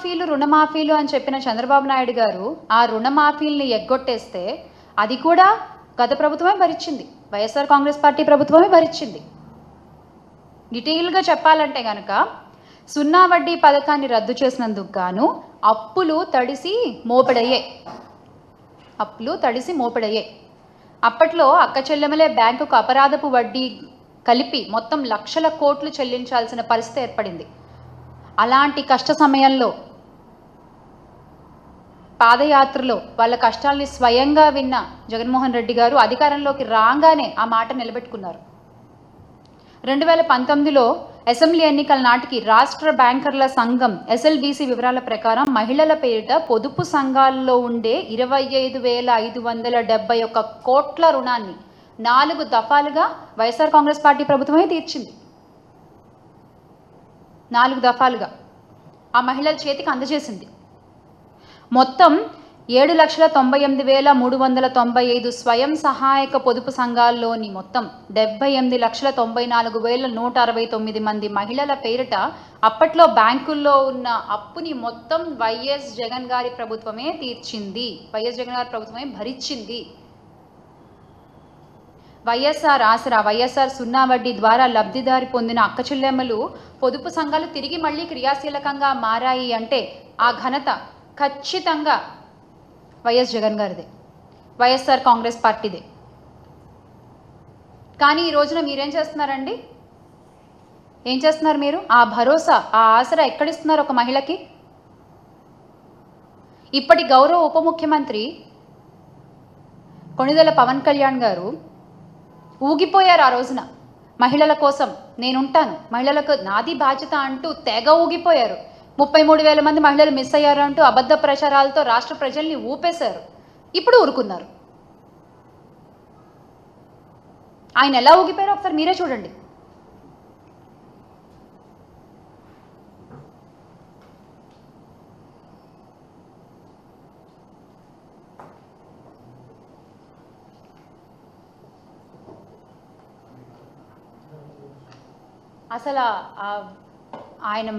మాఫీలు రుణమాఫీలు అని చెప్పిన చంద్రబాబు నాయుడు గారు ఆ రుణమాఫీల్ని ఎగ్గొట్టేస్తే అది కూడా గత ప్రభుత్వమే భరించింది, వైఎస్ఆర్ కాంగ్రెస్ పార్టీ ప్రభుత్వమే భరించింది. డీటెయిల్గా చెప్పాలంటే కనుక సున్నా వడ్డీ పథకాన్ని రద్దు చేసినందుకు గాను అప్పులు తడిసి మోపెడయ్యాయి. అప్పట్లో అక్క చెల్లెమలే బ్యాంకుకు అపరాధపు వడ్డీ కలిపి మొత్తం లక్షల కోట్లు చెల్లించాల్సిన పరిస్థితి ఏర్పడింది. అలాంటి కష్ట సమయంలో పాదయాత్రలో వాళ్ళ కష్టాల్ని స్వయంగా విన్న జగన్మోహన్ రెడ్డి గారు అధికారంలోకి రాగానే ఆ మాట నిలబెట్టుకున్నారు. 2019లో అసెంబ్లీ ఎన్నికల నాటికి రాష్ట్ర బ్యాంకర్ల సంఘం ఎస్ఎల్బీసీ వివరాల ప్రకారం మహిళల పేరిట పొదుపు సంఘాల్లో ఉండే 25,571 కోట్ల రుణాన్ని 4 దఫాలుగా వైఎస్ఆర్ కాంగ్రెస్ పార్టీ ప్రభుత్వమే తీర్చింది. 4 దఫాలుగా ఆ మహిళల చేతికి అందజేసింది. మొత్తం 7,98,395 స్వయం సహాయక పొదుపు సంఘాల్లోని మొత్తం 78,94,169 మంది మహిళల పేరిట అప్పట్లో బ్యాంకుల్లో ఉన్న అప్పుని మొత్తం వైఎస్ జగన్ గారి ప్రభుత్వమే తీర్చింది, వైఎస్ జగన్ గారి ప్రభుత్వమే భరించింది. వైఎస్ఆర్ ఆసరా, వైఎస్ఆర్ సున్నా వడ్డీ ద్వారా లబ్ధిదారి పొందిన అక్క చెల్లెమ్మలు పొదుపు సంఘాలు తిరిగి మళ్ళీ క్రియాశీలకంగా మారాయి అంటే ఆ ఘనత ఖచ్చితంగా వైఎస్ జగన్ గారిదే, వైఎస్ఆర్ కాంగ్రెస్ పార్టీదే. కానీ ఈ రోజున మీరేం చేస్తున్నారండి? ఏం చేస్తున్నారు మీరు? ఆ భరోసా, ఆ ఆసరా ఎక్కడిస్తున్నారు ఒక మహిళకి? ఇప్పటి గౌరవ ఉప ముఖ్యమంత్రి కొణిదెల పవన్ కళ్యాణ్ గారు ఊగిపోయారు. ఆ రోజున మహిళల కోసం నేనుంటాను, మహిళలకు నాది బాధ్యత అంటూ తెగ ఊగిపోయారు. 33,000 మంది మహిళలు మిస్ అయ్యారు అంటూ అబద్ధ ప్రచారాలతో రాష్ట్ర ప్రజల్ని ఊపేశారు. ఇప్పుడు ఊరుకున్నారు. ఆయన ఎలా ఊగిపోయారో ఒకసారి మీరే చూడండి. అసలు ఆయన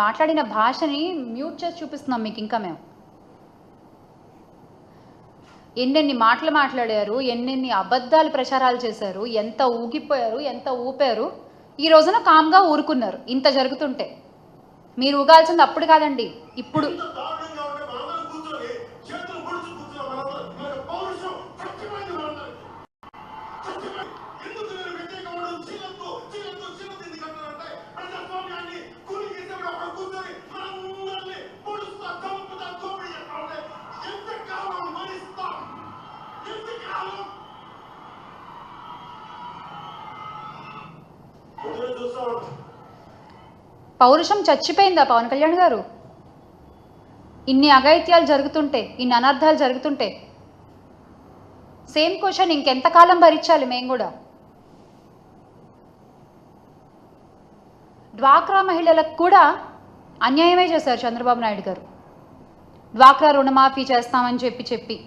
మాట్లాడిన భాషని మ్యూట్ చేసి చూపిస్తున్నాం మీకు. ఇంకా మేము ఎన్నెన్ని మాటలు మాట్లాడారు, ఎన్నెన్ని అబద్ధాలు ప్రచారాలు చేశారు, ఎంత ఊగిపోయారు, ఎంత ఊపారు. ఈ రోజున కామ్గా ఊరుకున్నారు. ఇంత జరుగుతుంటే మీరు ఊగాల్సింది అప్పుడు కాదండి, ఇప్పుడు. పౌరుషం చచ్చిపోయిందా పవన్ కళ్యాణ్ గారు? ఇన్ని అఘాయిత్యాలు జరుగుతుంటే, ఇన్ని అనర్థాలు జరుగుతుంటే సేమ్ క్వశ్చన్, ఇంకెంతకాలం భరించాలి మేము కూడా? డ్వాక్రా మహిళలకు కూడా అన్యాయమే చేశారు చంద్రబాబు నాయుడు గారు. డ్వాక్రా రుణమాఫీ చేస్తామని చెప్పి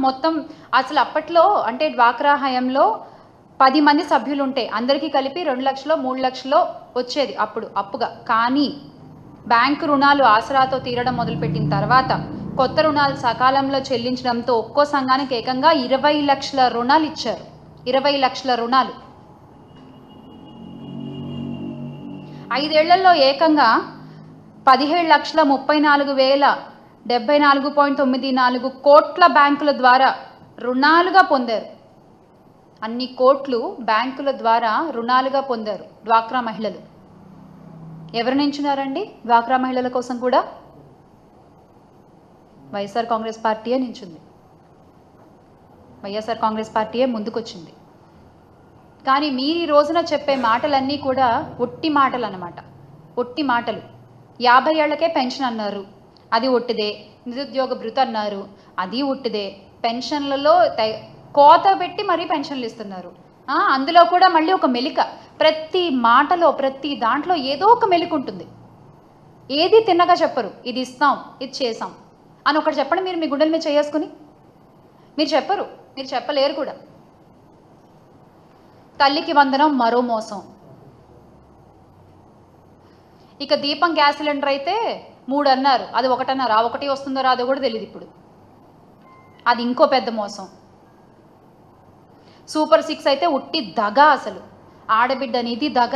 మొత్తం అసలు అప్పట్లో అంటే డ్వాక్రా హయాంలో 10 మంది సభ్యులు ఉంటే అందరికీ కలిపి 2 లక్షలో 3 లక్షలో వచ్చేది అప్పుడు అప్పుగా. కానీ బ్యాంకు రుణాలు ఆసరాతో తీరడం మొదలుపెట్టిన తర్వాత కొత్త రుణాలు సకాలంలో చెల్లించడంతో ఒక్కో సంఘానికి ఏకంగా 20 లక్షల రుణాలు ఇచ్చారు. 20 లక్షల రుణాలు 5 ఏళ్లలో ఏకంగా 17,34,074.94 కోట్ల బ్యాంకుల ద్వారా రుణాలుగా పొందారు. అన్ని కోట్లు బ్యాంకుల ద్వారా రుణాలుగా పొందారు డ్వాక్రా మహిళలు. ఎవరు నించున్నారండి డ్వాక్రా మహిళల కోసం కూడా? వైఎస్ఆర్ కాంగ్రెస్ పార్టీయే నించుంది, వైఎస్ఆర్ కాంగ్రెస్ పార్టీయే ముందుకొచ్చింది. కానీ మీరు ఈ రోజున చెప్పే మాటలన్నీ కూడా ఒట్టి మాటలు అన్నమాట, ఒట్టి మాటలు. 50 ఏళ్లకే పెన్షన్ అన్నారు, అది ఒట్టిదే. నిరుద్యోగ భృతి అన్నారు, అది ఒట్టిదే. పెన్షన్లలో కోత పెట్టి మరీ పెన్షన్లు ఇస్తున్నారు. అందులో కూడా మళ్ళీ ఒక మెలిక, ప్రతి మాటలో ప్రతి దాంట్లో ఏదో ఒక మెలిక ఉంటుంది. ఏది తిన్నగా చెప్పరు, ఇది ఇస్తాం, ఇది చేసాం అని ఒకటి చెప్పండి మీరు మీ గుండెల మీద చేసుకుని. మీరు చెప్పరు, మీరు చెప్పలేరు కూడా. తల్లికి వందనం మరో మోసం. ఇక దీపం గ్యాస్ సిలిండర్ అయితే 3 అన్నారు, అది 1 అన్నారు. ఆ 1 వస్తుందో రాదో కూడా తెలియదు ఇప్పుడు. అది ఇంకో పెద్ద మోసం. సూపర్ 6 అయితే ఉట్టి దగ, అసలు ఆడబిడ్డ అనేది దగ.